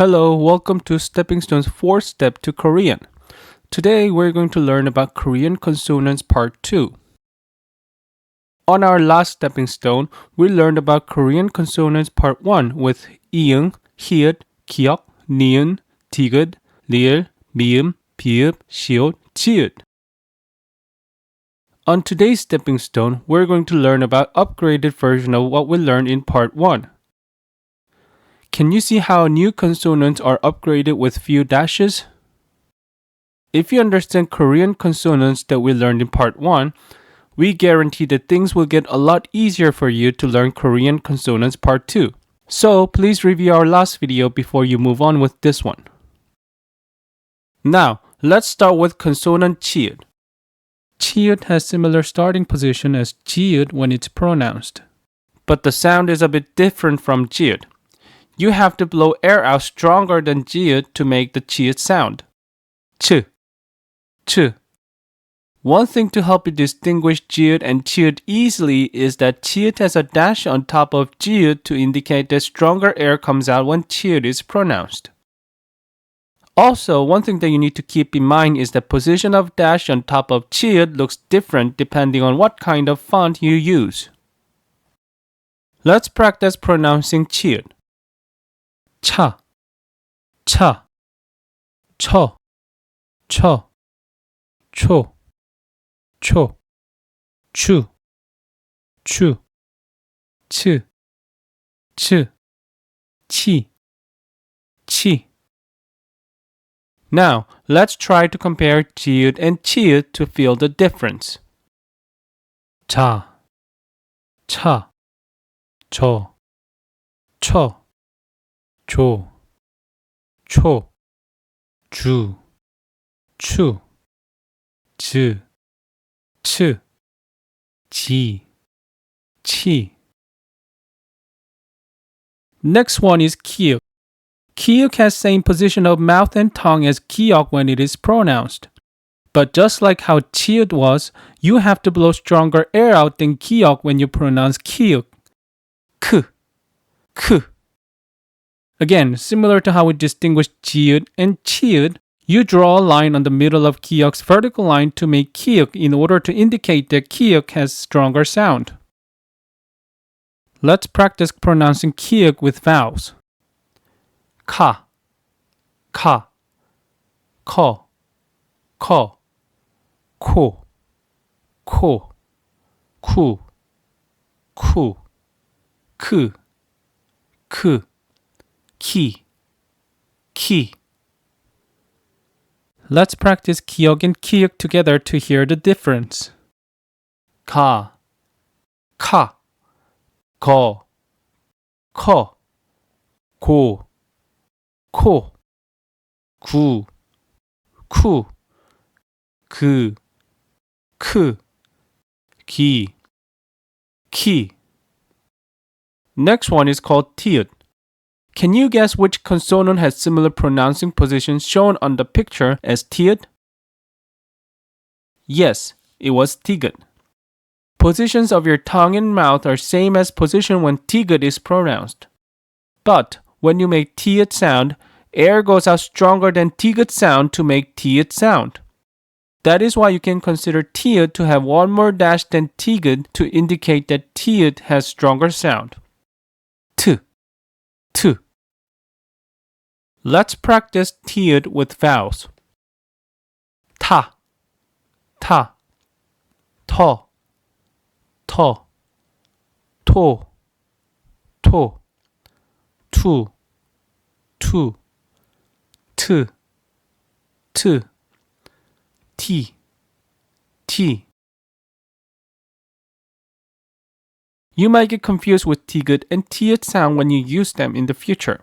Hello, welcome to Stepping Stone's 4th Step to Korean. Today we're going to learn about Korean consonants part 2. On our last stepping stone, we learned about Korean consonants part 1 with 이응, 히읗, 기역, 니은, 디귿, 리을, 미음, 비읍, 시옷, 지읒. On today's stepping stone, we're going to learn about upgraded version of what we learned in part 1. Can you see how new consonants are upgraded with few dashes? If you understand Korean consonants that we learned in part 1, we guarantee that things will get a lot easier for you to learn Korean consonants part 2. So please review our last video before you move on with this one. Now, let's start with consonant 치읓. 치읓 has similar starting position as 지읒 when it's pronounced. But the sound is a bit different from 지읒. You have to blow air out stronger than 지읒 to make the 치읓 sound. 치, 치. One thing to help you distinguish 지읒 and 치읓 easily is that 치읓 has a dash on top of 지읒 to indicate that stronger air comes out when 치읓 is pronounced. Also, one thing that you need to keep in mind is the position of dash on top of 치읓 looks different depending on what kind of font you use. Let's practice pronouncing 치읓. 차, 차, 쳐, 쳐, 초, 초, 추, 추, 치, 치, 치, 치. Now, let's try to compare 지읒 and 치읓 to feel the difference. 차, 차, 쳐, 쳐, 조, 초, 주, 추, 즈, 치, 지, 치. Next one is 기역. 기역 has same position of mouth and tongue as 기역 when it is pronounced. But just like how 치읓 was, you have to blow stronger air out than 기역 when you pronounce 기역. 크, 크. Again, similar to how we distinguish 지읒 and 치읓, you draw a line on the middle of 기역's vertical line to make 기역 in order to indicate that 기역 has stronger sound. Let's practice pronouncing 기역 with vowels. 카, 카, 커, 커, 코, 코, 쿠, 쿠, 크, 크, 키, 키. Let's practice 기역 and 기역 together to hear the difference. 카, 카, 거, 커, 고, 코, 구, 쿠, 그, 크, 기, 키. Next one is called 티읕. Can you guess which consonant has similar pronouncing positions shown on the picture as 티읕? Yes, it was 디귿. Positions of your tongue and mouth are same as position when 디귿 is pronounced. But when you make 티읕 sound, air goes out stronger than 디귿 sound to make 티읕 sound. That is why you can consider 티읕 to have one more dash than 디귿 to indicate that 티읕 has stronger sound. 트, 트. Let's practice 티읕 with vowels. 타, 타, 터, 터, 토, 토, 투, 투, 트, 트, 티, 티. You might get confused with 디귿 and 티읕 sound when you use them in the future.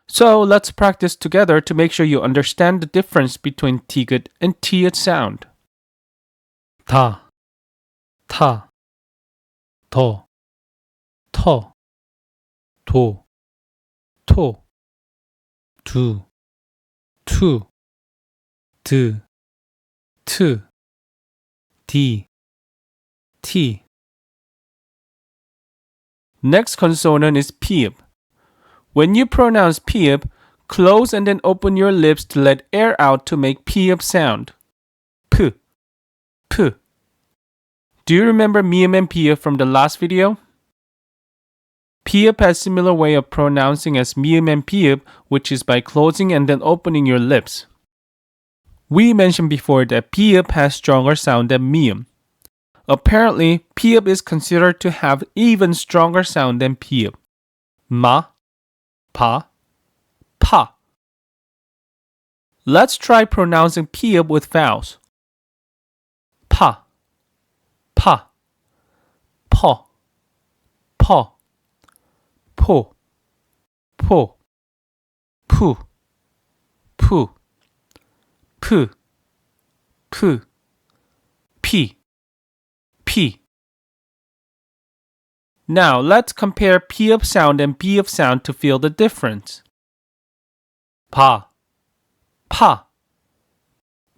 So let's practice together to make sure you understand the difference between 디귿 and 티읕 sound. 타, 타, 더, 터, 도, 토, 두, 투, 드, 트, 디, 티. Next consonant is 피읍. When you pronounce 피읍, Close and then open your lips to let air out to make P-up sound. P, P. Do you remember Miem and P-up from the last video? P-up has similar way of pronouncing as Miem and P-up, which is by closing and then opening your lips. We mentioned before that P-up has stronger sound than Miem. Apparently, P-up is considered to have even stronger sound than P-up. Ma, pa, pa. Let's try pronouncing P-up with vowels. Pa, pa, paw, paw, po, po, poo, poo, poo, poo, p, p. Now let's compare P-up sound and P-up sound to feel the difference. Pa, pa,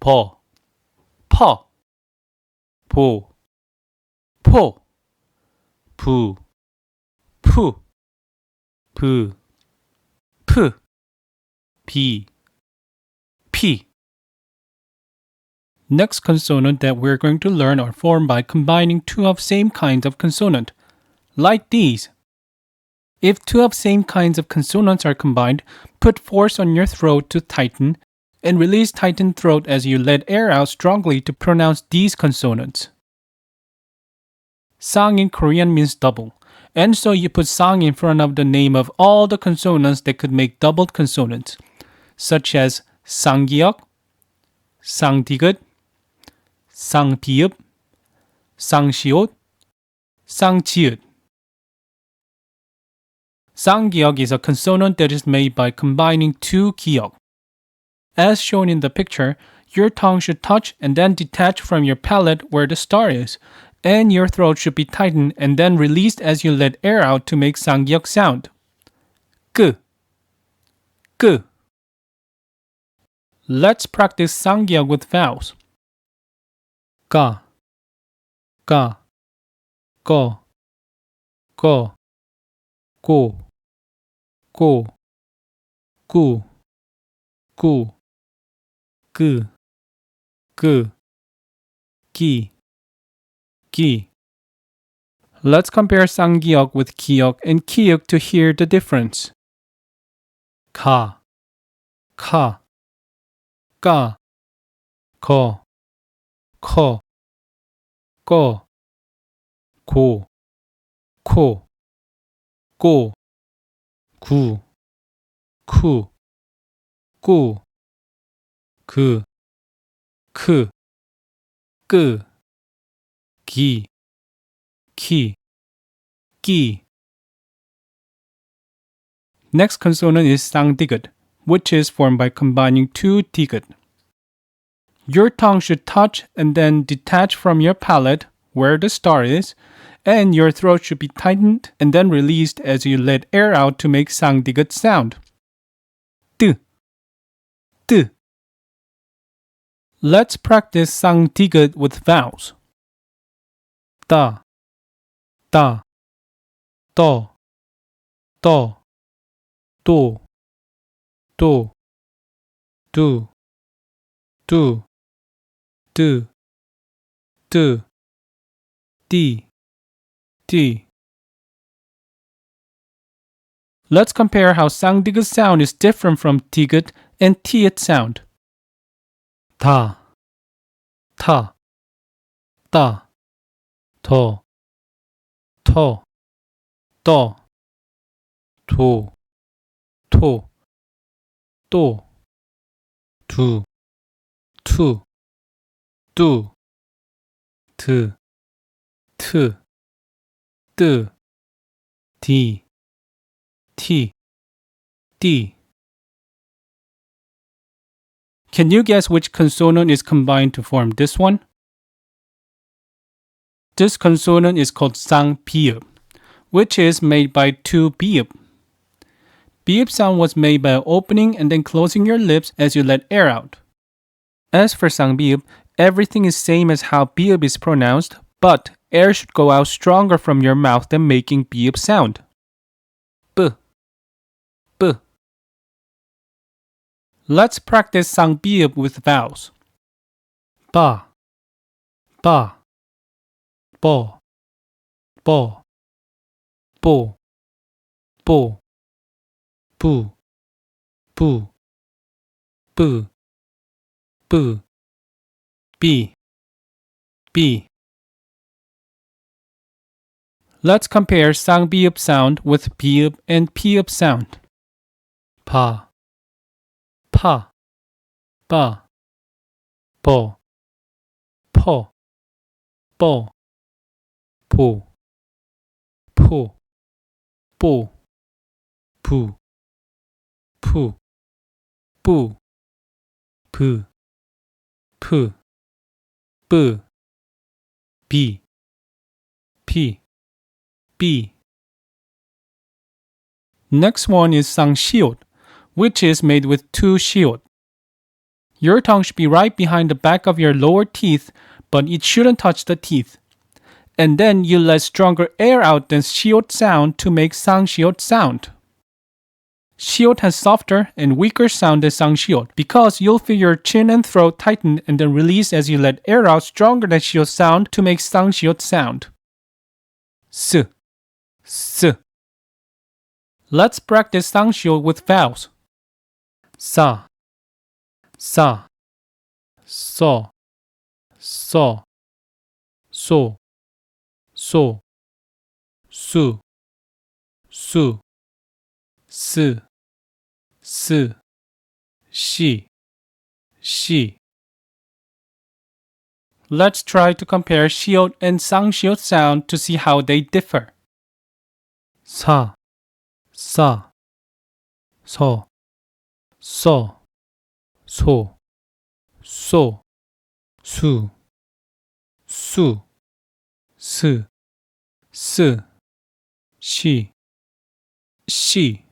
paw, paw, po, po, poo, poo, poo, poo, p, p. Next consonant that we're going to learn are formed by combining two of same kinds of consonant, like these. If two of same kinds of consonants are combined, put force on your throat to tighten and release tightened throat as you let air out strongly to pronounce these consonants. Sang in Korean means double, and so you put sang in front of the name of all the consonants that could make doubled consonants, such as 상기역, 상디귿, 상비읍, 상시옷, 상지읒. 상기역 is a consonant that is made by combining two 기역. As shown in the picture, your tongue should touch and then detach from your palate where the star is, and your throat should be tightened and then released as you let air out to make 상기역 sound. 끄, 끄. Let's practice 상기역 with vowels. 가, 가, 꺼, 꺼, 고, 고, 구, 구, 끄, 끄, 기, 기. Let's compare 상기역 with 기역 and 기역 to hear the difference. 가, 카, 까, 거, 커, 꺼, 고, 코, 고, 구, 쿠, 꾸, 그, 크, 끄, 기, 키, 끼. Next consonant is 상디귿, which is formed by combining two 디귿. Your tongue should touch and then detach from your palate where the star is, and your throat should be tightened and then released as you let air out to make 상디귿 sound. 뜨, 뜨. Let's practice 상디귿 with vowels. 따, 따, 떠, 떠, 또, 또, 뚜, 뚜, 뜨, 뜨, 띠, 띠. Let's compare how 상디귿 sound is different from 디귿 and 티읕 sound. 다, 타, 따, 더, 터, 떠, 도, 토, 또, 두, 투, 뚜, 드, 트, 뜨, 디, 티, 띠. Can you guess which consonant is combined to form this one? This consonant is called 쌍비읍, which is made by two 비읍. Bi읍 sound was made by opening and then closing your lips as you let air out. As for 쌍비읍, everything is same as how bi읍 is pronounced, but air should go out stronger from your mouth than making bi읍 sound. B, b. Let's practice 쌍비읍 with vowels. 바, 바, 버, 버, 보, 보, 부, 부, 뿌, 뿌, 비, 비. Let's compare 쌍비읍 sound with 비읍 and 피읍 sound. 파, 파, 빠, 버, 퍼, 뻐, 보, 포, 뽀, 부, 푸, 뿌, 브, 프, 뿌, 비, 피, 비. Next one is 쌍시옷, which is made with two 시옷. Your tongue should be right behind the back of your lower teeth, but it shouldn't touch the teeth. And then you let stronger air out than 시옷 sound to make 쌍시옷 sound. 시옷 has softer and weaker sound than 쌍시옷 because you'll feel your chin and throat tighten and then release as you let air out stronger than 시옷 sound to make 쌍시옷 sound. S, s. Let's practice 쌍시옷 with vowels. 사, 사, 서, 서, 소, 소, 수, 수, 스, 스, 시, 시. Let's try to compare 시옷 and 쌍시옷 sound to see how they differ. 사, 사, 서, 서, 소, 소, 수, 수, 스, 스, 시, 시.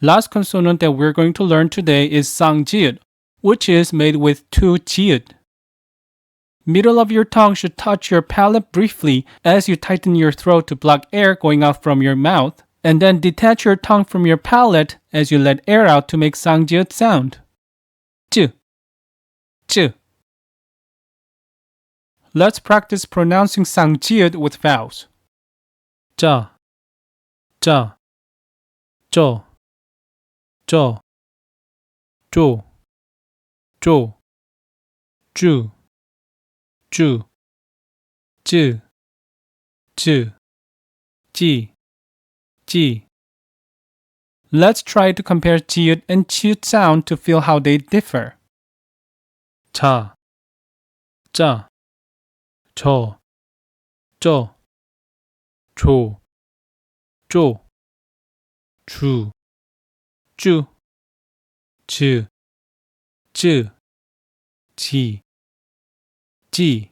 Last consonant that we're going to learn today is 쌍지읒, which is made with two 지읒. Middle of your tongue should touch your palate briefly as you tighten your throat to block air going out from your mouth, and then detach your tongue from your palate as you let air out to make 쌍지읒 sound. 쯔, 쯔. Let's practice pronouncing 쌍지읒 with vowels. 자, 자, 저, 저, 조, 조, 주, 주, 쯔, 쯔, 지, 지. Let's try to compare 지읒 and 치읒 sound to feel how they differ. 자, 자, 저, 저, 조, 조, 주, 주, 즈, 즈, 지, 지.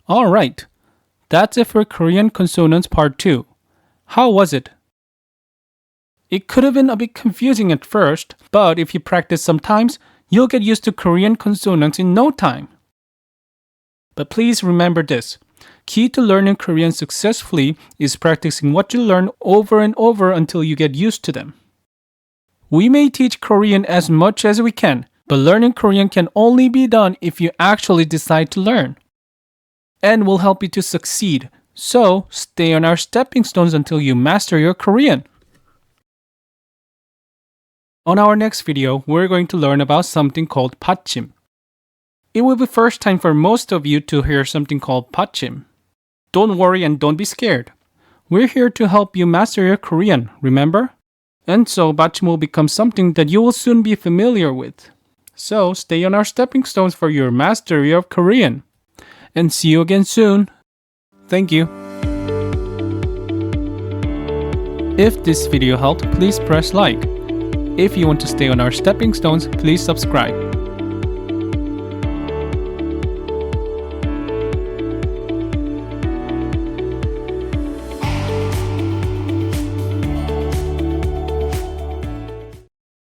Alright, that's it for Korean Consonants Part 2. How was it? It could have been a bit confusing at first, but if you practice sometimes, you'll get used to Korean consonants in no time. But please remember this. Key to learning Korean successfully is practicing what you learn over and over until you get used to them. We may teach Korean as much as we can, but learning Korean can only be done if you actually decide to learn. And will help you to succeed. So, stay on our stepping stones until you master your Korean. On our next video, we're going to learn about something called 받침. It will be first time for most of you to hear something called 받침. Don't worry and don't be scared. We're here to help you master your Korean, remember? And so 받침 will become something that you will soon be familiar with. So stay on our stepping stones for your mastery of Korean. And see you again soon. Thank you. If this video helped, please press like. If you want to stay on our stepping stones, please subscribe.